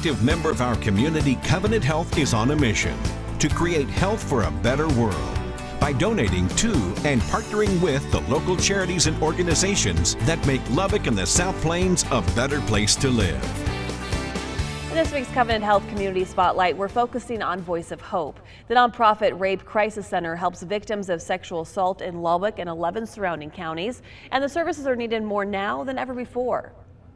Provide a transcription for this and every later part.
active member of our community, Covenant Health is on a mission to create health for a better world by donating to and partnering with the local charities and organizations that make Lubbock and the South Plains a better place to live. In this week's Covenant Health Community Spotlight, we're focusing on Voice of Hope. The nonprofit Rape Crisis Center helps victims of sexual assault in Lubbock and 11 surrounding counties, and the services are needed more now than ever before.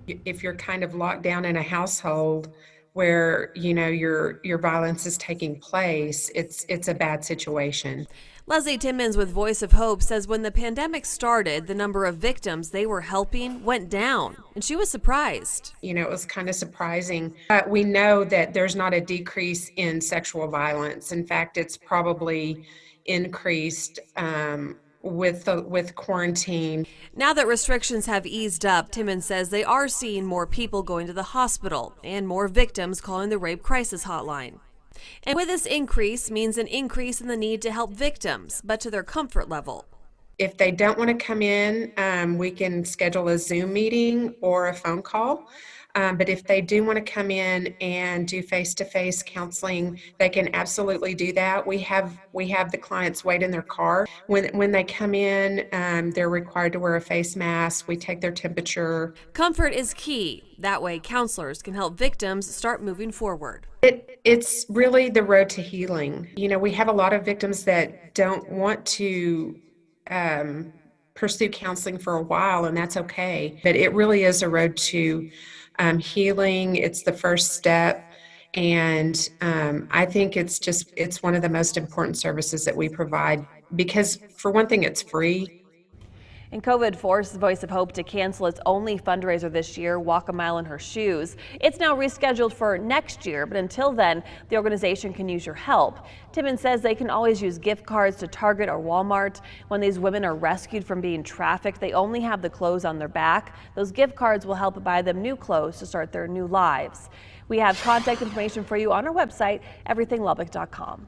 If you're kind of locked down in a household where, your violence is taking place, it's a bad situation. Leslie Timmons with Voice of Hope says when the pandemic started, the number of victims they were helping went down, and she was surprised. It was kind of surprising. We know that there's not a decrease in sexual violence. In fact, it's probably increased with quarantine. Now that restrictions have eased up, Timmons says they are seeing more people going to the hospital and more victims calling the Rape Crisis Hotline. And with this increase means an increase in the need to help victims, but to their comfort level. If they don't want to come in, we can schedule a Zoom meeting or a phone call. But if they do want to come in and do face-to-face counseling, they can absolutely do that. We have the clients wait in their car. When they come in, they're required to wear a face mask. We take their temperature. Comfort is key. That way, counselors can help victims start moving forward. It's really the road to healing. We have a lot of victims that don't want to pursue counseling for a while, and that's okay. But it really is a road to healing. It's the first step, and I think it's one of the most important services that we provide because, for one thing, it's free. And COVID forced Voice of Hope to cancel its only fundraiser this year, Walk a Mile in Her Shoes. It's now rescheduled for next year, but until then, the organization can use your help. Timmons says they can always use gift cards to Target or Walmart. When these women are rescued from being trafficked, they only have the clothes on their back. Those gift cards will help buy them new clothes to start their new lives. We have contact information for you on our website, everythinglubbock.com.